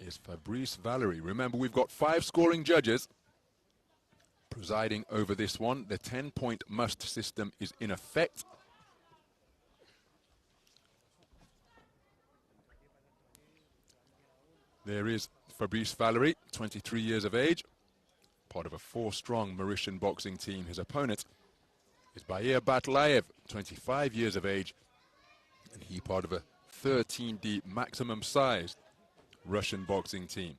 is Fabrice Valérie. Remember, we've got 5 scoring judges presiding over this one. The 10-point must system is in effect. There is Fabrice Valérie, 23 years of age, part of a 4-strong Mauritian boxing team. His opponent is BATLAEV, 25 years of age, and he part of a 13-deep maximum-sized Russian boxing team.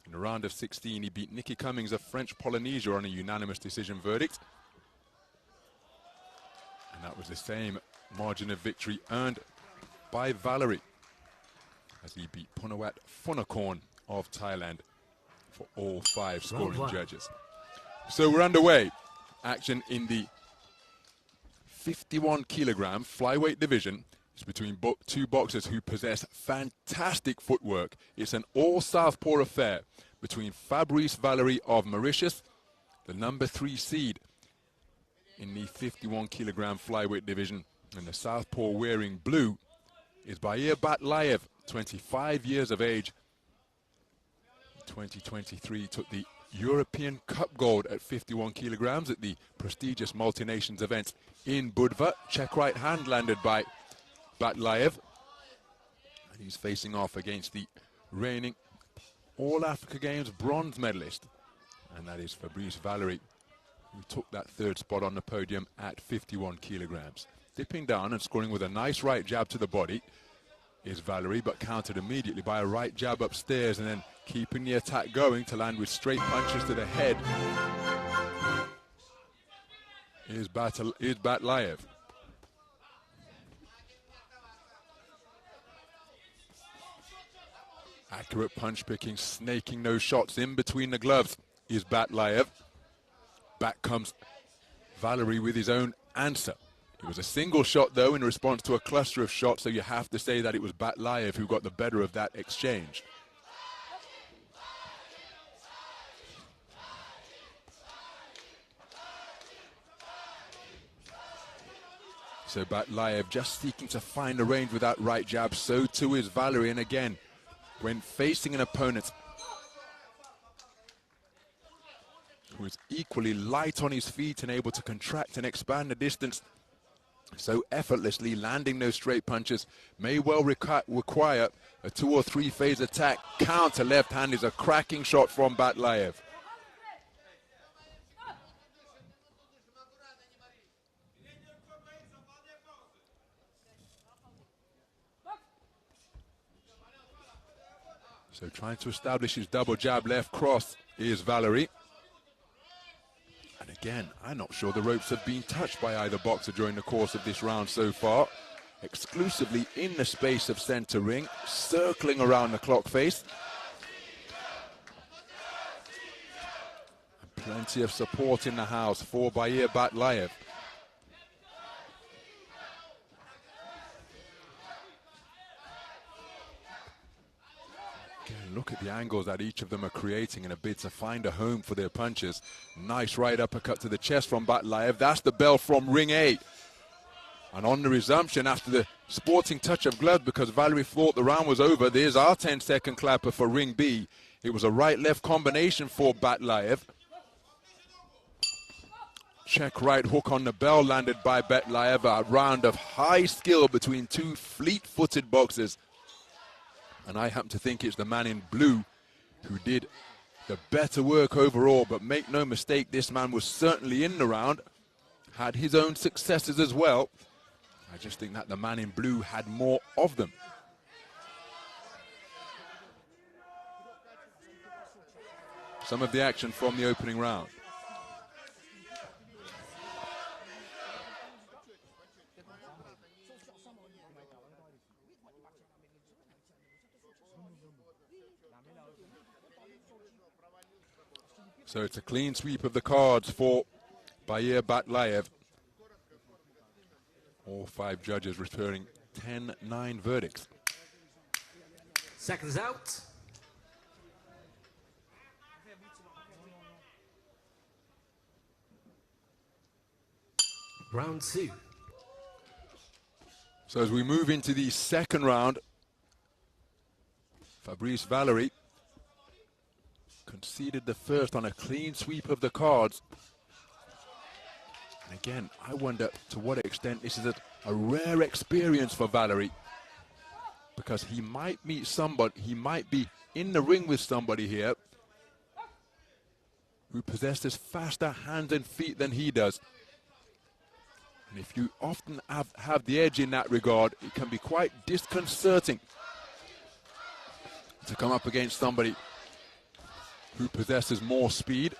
In the round of 16, he beat Nicky Cummings of French Polynesia on a unanimous decision verdict. And that was the same margin of victory earned by Valérie as he beat Punawat Funakorn of Thailand for all 5 scoring judges. So we're underway. Action in the 51-kilogram flyweight division. It's between 2 boxers who possess fantastic footwork. It's an all-southpaw affair between Fabrice Valérie of Mauritius, the number 3 seed in the 51-kilogram flyweight division, and the southpaw wearing blue is BATLAEV, 25 years of age. In 2023 took the European Cup gold at 51 kilograms at the prestigious multi-nations event in Budva. Check right hand landed by BATLAEV. And he's facing off against the reigning All Africa Games bronze medalist. And that is Fabrice Valérie, who took that 3rd spot on the podium at 51 kilograms. Dipping down and scoring with a nice right jab to the body is Valérie, but countered immediately by a right jab upstairs, and then keeping the attack going to land with straight punches to the head is BATLAEV. Accurate punch picking, snaking those shots in between the gloves is BATLAEV. Back comes Valérie with his own answer. It was a single shot, though, in response to a cluster of shots, so you have to say that it was BATLAEV who got the better of that exchange. So BATLAEV just seeking to find a range with that right jab, so too is Valérie. And again, when facing an opponent who is equally light on his feet and able to contract and expand the distance so effortlessly, landing those straight punches may well require a 2 or 3 phase attack. Counter left hand is a cracking shot from BATLAEV. So trying to establish his double jab left cross is Valérie. And again, I'm not sure the ropes have been touched by either boxer during the course of this round so far. Exclusively in the space of center ring, circling around the clock face. And plenty of support in the house for BATLAEV. Look at the angles that each of them are creating in a bid to find a home for their punches. Nice right uppercut to the chest from BATLAEV. That's the bell from ring A. And on the resumption, after the sporting touch of gloves, because Valérie thought the round was over, there's our 10-second clapper for ring B. It was a right-left combination for BATLAEV. Check right hook on the bell landed by BATLAEV. A round of high skill between 2 fleet-footed boxers. And I happen to think it's the man in blue who did the better work overall. But make no mistake, this man was certainly in the round, had his own successes as well. I just think that the man in blue had more of them. Some of the action from the opening round. So it's a clean sweep of the cards for BATLAEV. All 5 judges returning 10-9 verdicts. Seconds out. Round 2. So as we move into the second round, Fabrice Valérie conceded the first on a clean sweep of the cards. And again, I wonder to what extent this is a rare experience for Valérie, because he might meet somebody, he might be in the ring with somebody here who possesses faster hands and feet than he does. And if you often have the edge in that regard, it can be quite disconcerting to come up against somebody who possesses more speed.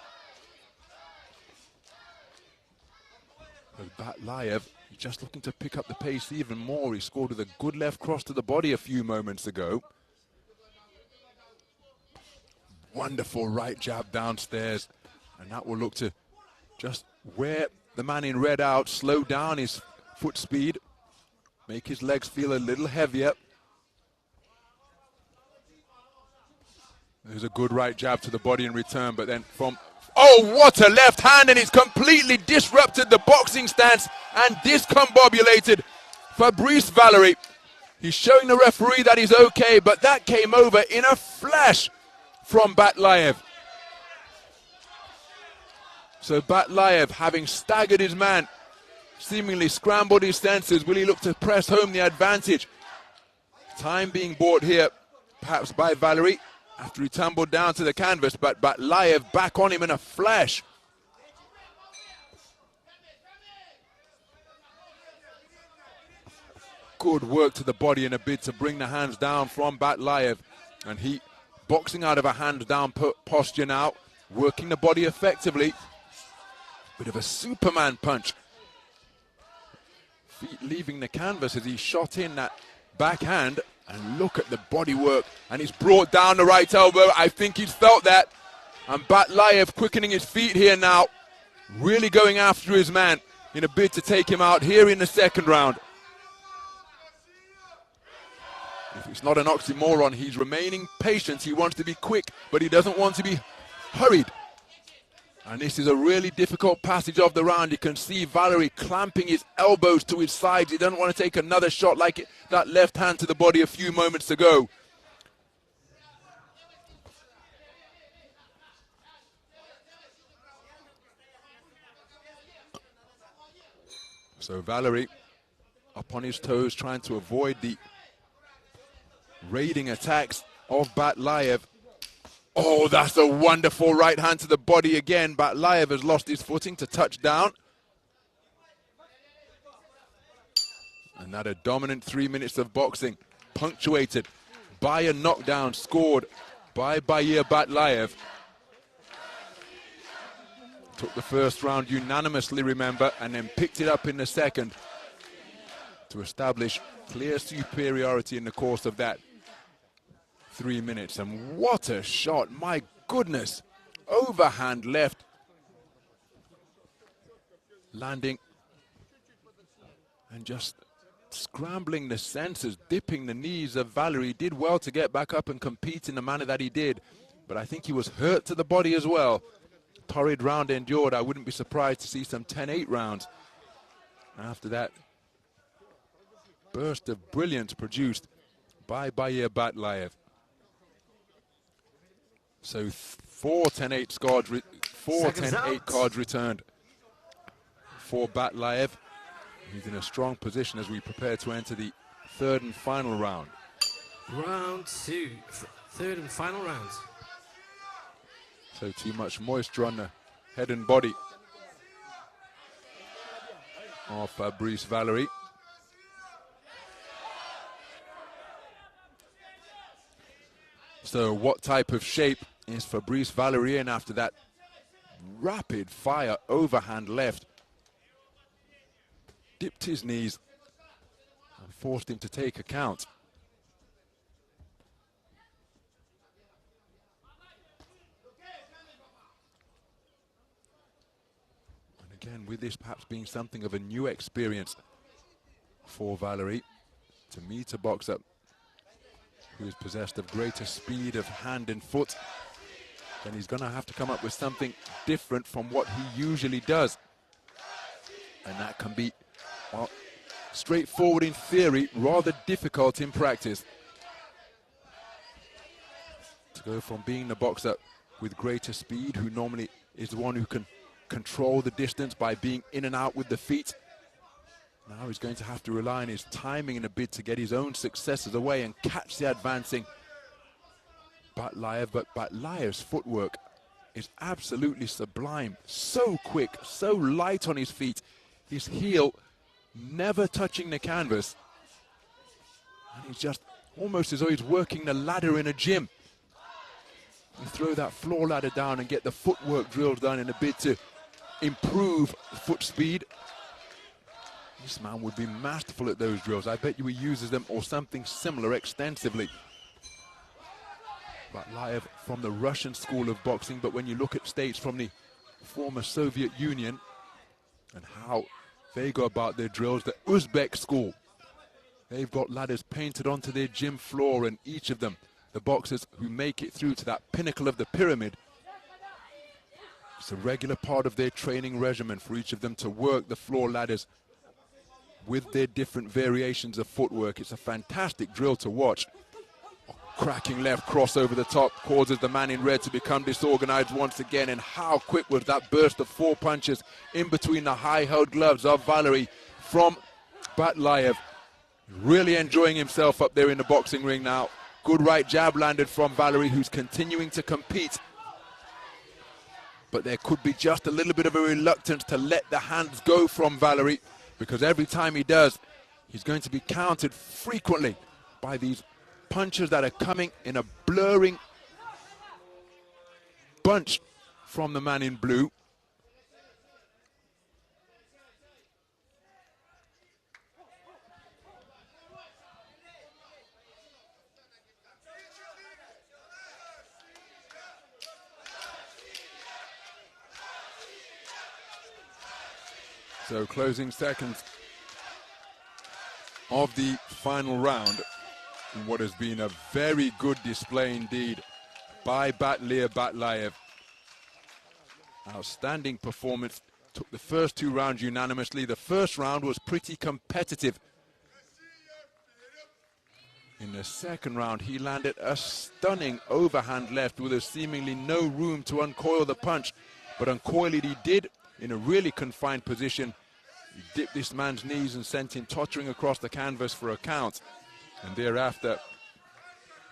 But BATLAEV, just looking to pick up the pace even more. He scored with a good left cross to the body a few moments ago. Wonderful right jab downstairs, and that will look to just wear the man in red out, slow down his foot speed, make his legs feel a little heavier. There's a good right jab to the body in return, but then from, oh, what a left hand, and it's completely disrupted the boxing stance and discombobulated Fabrice Valérie. He's showing the referee that he's okay, but that came over in a flash from BATLAEV. So BATLAEV, having staggered his man, seemingly scrambled his senses, will he look to press home the advantage? Time being bought here, perhaps by Valérie, after he tumbled down to the canvas, but BATLAEV back on him in a flash. Good work to the body in a bid to bring the hands down from BATLAEV. And he boxing out of a hands down posture now, working the body effectively. Bit of a Superman punch. Feet leaving the canvas as he shot in that backhand. And look at the body work, and he's brought down the right elbow. I think he's felt that. And BATLAEV quickening his feet here now, really going after his man in a bid to take him out here in the second round. If it's not an oxymoron, he's remaining patient. He wants to be quick, but he doesn't want to be hurried. And this is a really difficult passage of the round. You can see Valérie clamping his elbows to his sides. He doesn't want to take another shot like that left hand to the body a few moments ago. So Valérie up on his toes, trying to avoid the raiding attacks of BATLAEV. Oh, that's a wonderful right hand to the body again. BATLAEV has lost his footing to touch down. Another dominant 3 minutes of boxing, punctuated by a knockdown scored by Bair BATLAEV. Took the first round unanimously, remember, and then picked it up in the second to establish clear superiority in the course of that 3 minutes. And what a shot, my goodness. Overhand left, landing and just scrambling the senses, dipping the knees of Valérie. Did well to get back up and compete in the manner that he did, but I think he was hurt to the body as well. Torrid round endured. I wouldn't be surprised to see some 10-8 rounds after that burst of brilliance produced by Bair BATLAEV. So four 10-8 cards returned for BATLAEV. He's in a strong position as we prepare to enter the third and final round. Round two, third and final rounds. So too much moisture on the head and body of Fabrice Valérie. So what type of shape is Fabrice Valérie in after that rapid fire overhand left? Dipped his knees and forced him to take a count. And again, with this perhaps being something of a new experience for Valérie, to meet a boxer who is possessed of greater speed of hand and foot, then he's going to have to come up with something different from what he usually does. And that can be, well, straightforward in theory, rather difficult in practice. go from being the boxer with greater speed, who normally is the one who can control the distance by being in and out with the feet. Now he's going to have to rely on his timing in a bid to get his own successes away and catch the advancing BATLAEV. But BATLAEV's footwork is absolutely sublime. So quick, so light on his feet. His heel never touching the canvas. And he's just almost as though he's working the ladder in a gym. You throw that floor ladder down and get the footwork drills done in a bid to improve foot speed. This man would be masterful at those drills. I bet you he uses them or something similar extensively. BATLAEV from the Russian school of boxing, but when you look at states from the former Soviet Union and how they go about their drills, the Uzbek school, they've got ladders painted onto their gym floor, and each of them, the boxers who make it through to that pinnacle of the pyramid, it's a regular part of their training regimen for each of them to work the floor ladders with their different variations of footwork. It's a fantastic drill to watch. Cracking left cross over the top causes the man in red to become disorganized once again. And how quick was that burst of 4 punches in between the high-held gloves of Valerie from BATLAEV. Really enjoying himself up there in the boxing ring now. Good right jab landed from Valerie, who's continuing to compete. But there could be just a little bit of a reluctance to let the hands go from Valerie, because every time he does, he's going to be countered frequently by these punches that are coming in a blurring bunch from the man in blue. So closing seconds of the final round in what has been a very good display indeed by BATLAEV Bair. Outstanding performance. Took the first 2 rounds unanimously. The first round was pretty competitive. In the second round, he landed a stunning overhand left with seemingly no room to uncoil the punch. But uncoil it he did in a really confined position. He dipped this man's knees and sent him tottering across the canvas for a count. And thereafter,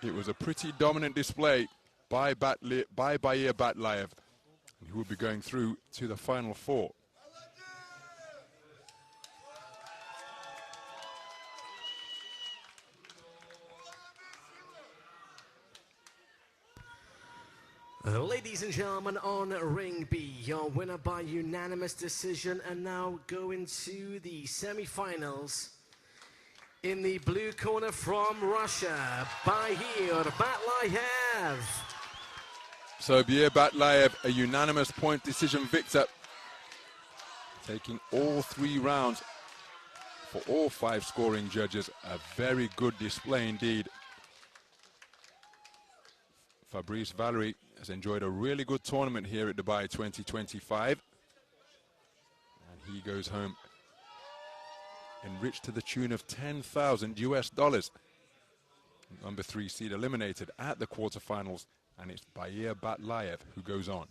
it was a pretty dominant display by Bair BATLAEV, who will be going through to the final 4. Ladies and gentlemen, on Ring B, your winner by unanimous decision, and now going to the semi-finals. In the blue corner from Russia, Bair BATLAEV. So Bair BATLAEV, a unanimous point decision victor, taking all 3 rounds for all 5 scoring judges. A very good display indeed. Fabrice Valerie has enjoyed a really good tournament here at Dubai 2025. And he goes home enriched to the tune of $10,000 US. Number 3 seed eliminated at the quarterfinals, and it's Bair BATLAEV who goes on.